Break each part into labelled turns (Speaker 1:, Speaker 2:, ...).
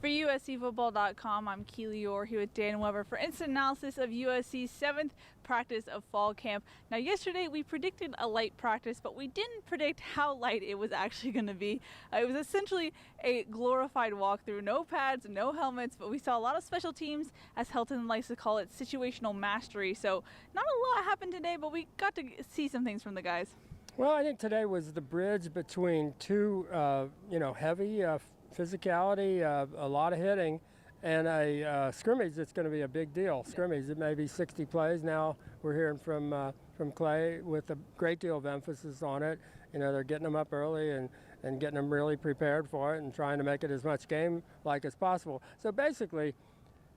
Speaker 1: For USCFootball.com, I'm Keely Eure here with Dan Weber for instant analysis of USC's 7th practice of fall camp. Now, yesterday we predicted a light practice, but we didn't predict how light it was actually going to be. It was essentially a glorified walkthrough, no pads, no helmets, but we saw a lot of special teams, as Helton likes to call it, situational mastery. So not a lot happened today, but we got to see some things from the guys.
Speaker 2: Well, I think today was the bridge between two, heavy physicality, a lot of hitting, and a scrimmage that's going to be a big deal. Scrimmage, it may be 60 plays. Now we're hearing from Clay with a great deal of emphasis on it. You know, they're getting them up early and getting them really prepared for it and trying to make it as much game-like as possible. So basically,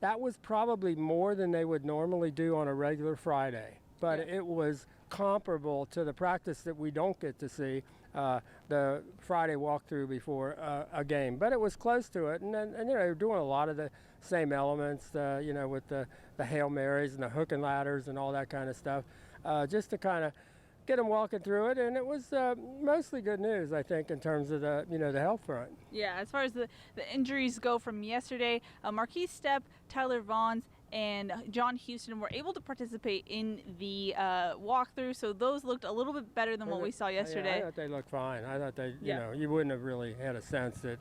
Speaker 2: that was probably more than they would normally do on a regular Friday. But it was comparable to the practice that we don't get to see, the Friday walkthrough before a game. But it was close to it, and they're doing a lot of the same elements, with the Hail Marys and the hook and ladders and all that kind of stuff, just to kind of get them walking through it. And it was mostly good news, I think, in terms of the health front.
Speaker 1: Yeah, as far as the injuries go from yesterday, Marquise Stepp, Tyler Vaughns, and John Houston were able to participate in the walkthrough, so those looked a little bit better than what we saw yesterday.
Speaker 2: I thought they looked fine. I thought you wouldn't have really had a sense that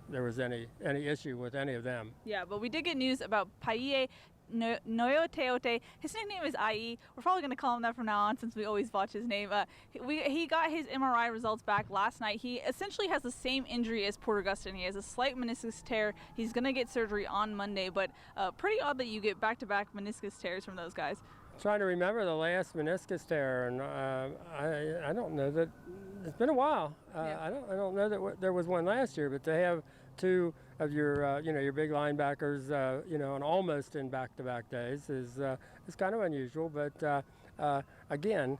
Speaker 2: there was any issue with any of them.
Speaker 1: Yeah, but we did get news about Paie Noyoteote. His nickname is IE. We're probably going to call him that from now on since we always watch his name. He got his MRI results back last night. He essentially has the same injury as Porter Gustin. He has a slight meniscus tear. He's going to get surgery on Monday, but pretty odd that you get back-to-back meniscus tears from those guys.
Speaker 2: Trying to remember the last meniscus tear, and I don't know that it's been a while. I don't know that there was one last year, but they have two of your big linebackers, and almost in back-to-back days is kind of unusual. But again,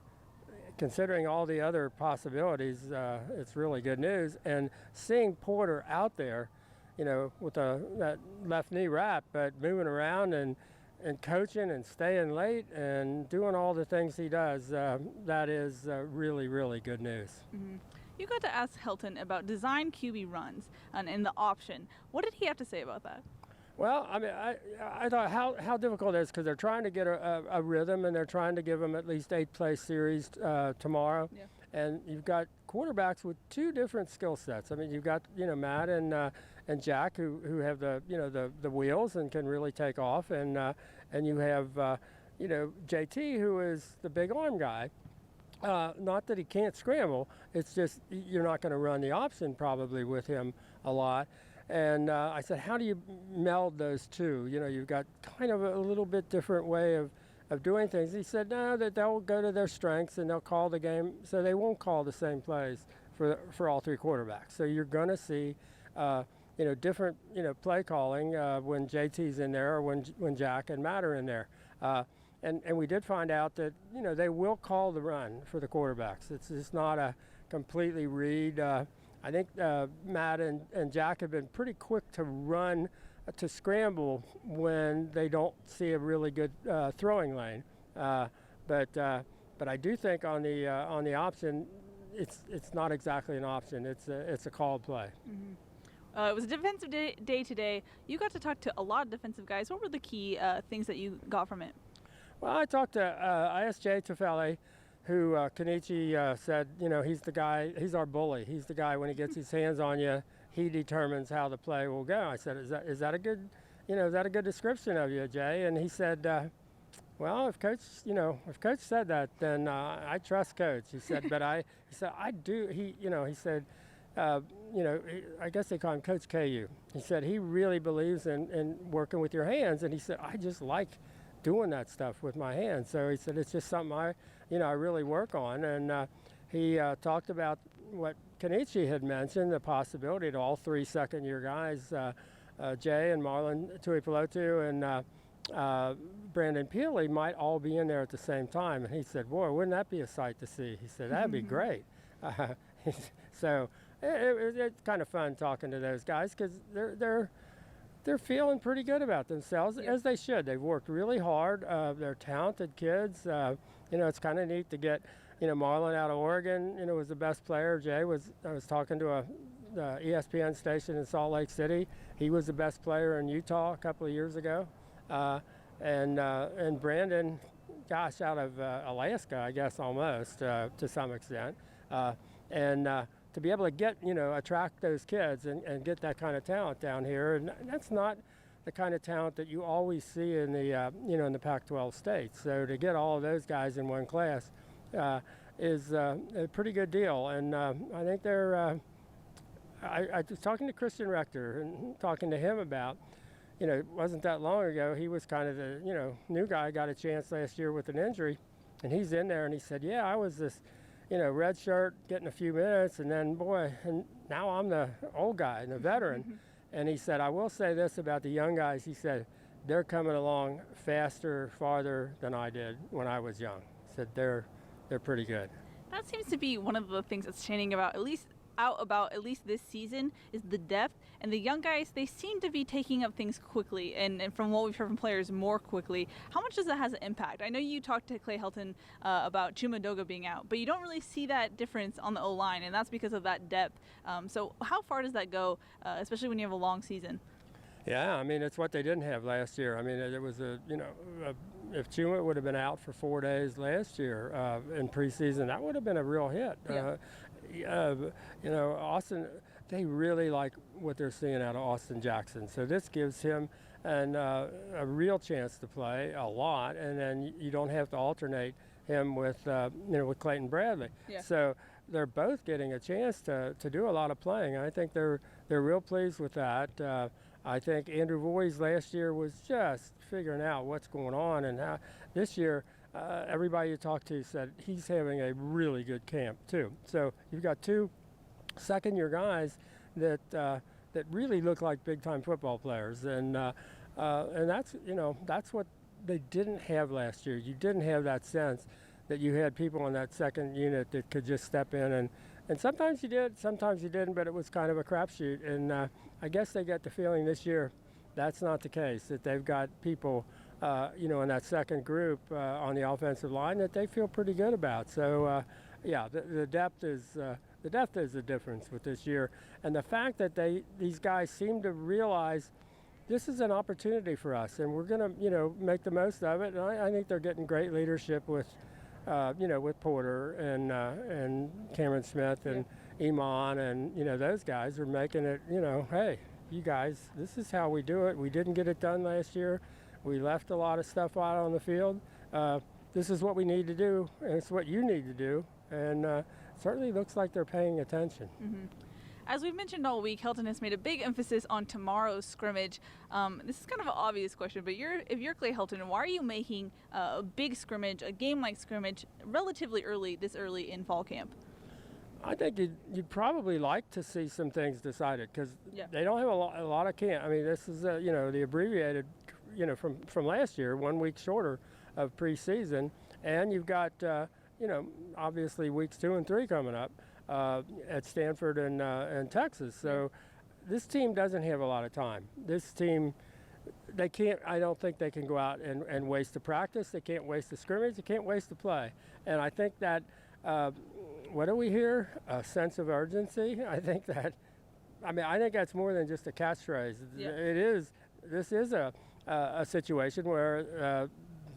Speaker 2: considering all the other possibilities, it's really good news. And seeing Porter out there, with that left knee wrap, but moving around and coaching and staying late and doing all the things he does, that is really, really good news.
Speaker 1: Mm-hmm. You got to ask Helton about design QB runs and the option. What did he have to say about that?
Speaker 2: Well, I mean, I thought how difficult it is because they're trying to get a rhythm and they're trying to give them at least 8-play series tomorrow. Yeah. And you've got quarterbacks with two different skill sets. I mean, you've got Matt and Jack who have the wheels and can really take off, and you have JT who is the big arm guy. Not that he can't scramble. It's just you're not going to run the option probably with him a lot. And I said, how do you meld those two? You've got kind of a little bit different way of doing things. He said, no, that they'll go to their strengths and they'll call the game, so they won't call the same plays for all three quarterbacks. So you're going to see, different, play calling when JT's in there or when Jack and Matt are in there. And we did find out that, they will call the run for the quarterbacks. It's not a completely read. I think Matt and Jack have been pretty quick to run, to scramble when they don't see a really good throwing lane. But I do think on the option, it's not exactly an option. It's a called play. Mm-hmm.
Speaker 1: It was a defensive day today. You got to talk to a lot of defensive guys. What were the key things that you got from it?
Speaker 2: Well, I talked to ISJ Tufele, who Kenichi said, he's the guy, he's our bully. He's the guy, when he gets his hands on you, he determines how the play will go. I said, is that a good, is that a good description of you, Jay? And he said, well, if coach said that, then I trust coach. He said, I do. He said, I guess they call him Coach KU. He said he really believes in working with your hands, and he said, I just like doing that stuff with my hands. So he said it's just something I really work on. And he talked about what Kenichi had mentioned, the possibility that all three second-year guys, Jay and Marlon Tuipulotu and Brandon Peely, might all be in there at the same time. And he said, boy, wouldn't that be a sight to see? He said, that'd be great. So it's kind of fun talking to those guys because they're feeling pretty good about themselves, as they should. They've worked really hard. They're talented kids. It's kind of neat to get, Marlon out of Oregon, was the best player. I was talking to a the ESPN station in Salt Lake City. He was the best player in Utah a couple of years ago. And Brandon, gosh, out of Alaska, I guess, almost to some extent. To be able to get, attract those kids and get that kind of talent down here, and that's not the kind of talent that you always see in the, in the Pac-12 states. So to get all of those guys in one class is a pretty good deal. And I think they're, I was talking to Christian Rector and talking to him about, it wasn't that long ago, he was kind of the, new guy, got a chance last year with an injury, and he's in there, and he said, yeah, I was this, red shirt, getting a few minutes, and then, boy, and now I'm the old guy and the veteran. And he said, I will say this about the young guys. He said, they're coming along faster, farther than I did when I was young. He said, they're pretty good.
Speaker 1: That seems to be one of the things that's standing about, at least this season, is the depth. And the young guys, they seem to be taking up things quickly, and from what we've heard from players, more quickly. How much does that have an impact? I know you talked to Clay Helton about Chumadoga being out, but you don't really see that difference on the O-line, and that's because of that depth. So how far does that go, especially when you have a long season?
Speaker 2: Yeah, I mean, it's what they didn't have last year. I mean, it was if Chuma would have been out for 4 days last year in preseason, that would have been a real hit. Yeah. Austin, they really like what they're seeing out of Austin Jackson. So this gives him a real chance to play a lot, and then you don't have to alternate him with Clayton Bradley.
Speaker 1: Yeah.
Speaker 2: So they're both getting a chance to do a lot of playing. I think they're real pleased with that. I think Andrew Voies last year was just figuring out what's going on, and how this year everybody you talked to said he's having a really good camp too. So you've got two second-year guys that really look like big-time football players, and that's that's what they didn't have last year. You didn't have that sense that you had people in that second unit that could just step in, and sometimes you did, sometimes you didn't, but it was kind of a crapshoot. And I guess they get the feeling this year that's not the case, that they've got people in that second group on the offensive line that they feel pretty good about. So the depth is the difference with this year, and the fact that these guys seem to realize this is an opportunity for us, and we're going to make the most of it. And I think they're getting great leadership with Porter and Cameron Smith and Iman, and those guys are making it. Hey, you guys, this is how we do it. We didn't get it done last year. We left a lot of stuff out on the field. This is what we need to do, and it's what you need to do. And certainly looks like they're paying attention.
Speaker 1: Mm-hmm. As we've mentioned all week, Helton has made a big emphasis on tomorrow's scrimmage. This is kind of an obvious question, but if you're Clay Helton, why are you making a big scrimmage, a game-like scrimmage, relatively this early in fall camp?
Speaker 2: I think you'd probably like to see some things decided, because they don't have a lot of camp. I mean, this is the abbreviated, from last year, 1 week shorter of preseason, and you've got obviously weeks 2 and 3 coming up at Stanford and Texas. So this team doesn't have a lot of time. This team, I don't think they can go out and waste the practice. They can't waste the scrimmage. They can't waste the play. And I think that, what do we hear? A sense of urgency. I think that's more than just a catchphrase. Yeah. This is a situation where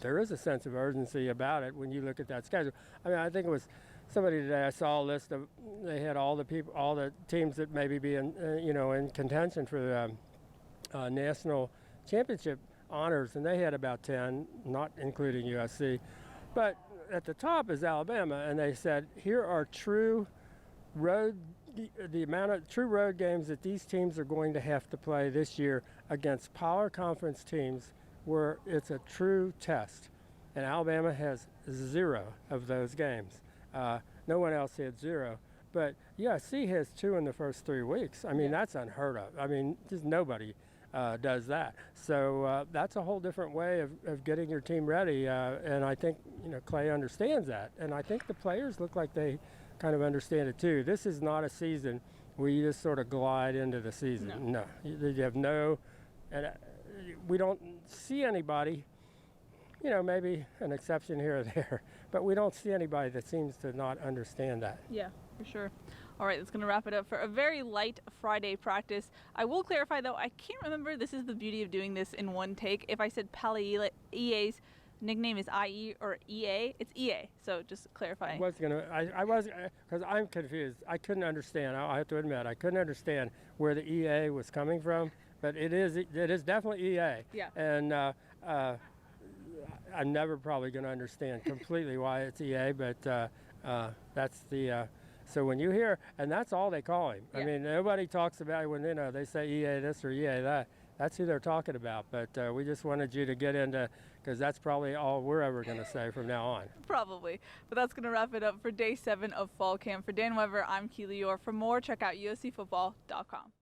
Speaker 2: there is a sense of urgency about it when you look at that schedule. I mean, I think it was somebody today, I saw a list of, they had all the teams that maybe be in contention for the national championship honors, and they had about 10, not including USC. But at the top is Alabama, and they said, here are the amount of true road games that these teams are going to have to play this year against power conference teams where it's a true test. And Alabama has 0 of those games. No one else had 0. But USC has 2 in the first 3 weeks. I mean, that's unheard of. I mean, just nobody does that. So that's a whole different way of getting your team ready. And I think, Clay understands that. And I think the players look like they kind of understand it too. This is not a season where you just sort of glide into the season. No. You have and we don't see anybody, maybe an exception here or there, but we don't see anybody that seems to not understand that.
Speaker 1: Yeah, for sure. All right, that's going to wrap it up for a very light Friday practice. I will clarify, though, I can't remember. This is the beauty of doing this in one take. If I said EA's nickname is IE or EA, it's EA. So just clarifying.
Speaker 2: I was because I'm confused. I couldn't understand. I have to admit, I couldn't understand where the EA was coming from. But it is definitely EA.
Speaker 1: Yeah.
Speaker 2: And I'm never probably going to understand completely why it's EA, but that's the. So when you hear, and that's all they call him.
Speaker 1: Yeah.
Speaker 2: I mean, nobody talks about when they say EA this or EA that. That's who they're talking about. But we just wanted you to get into, because that's probably all we're ever going to say from now on.
Speaker 1: Probably. But that's going to wrap it up for day 7 of fall camp. For Dan Weber, I'm Keely Eure. For more, check out uscfootball.com.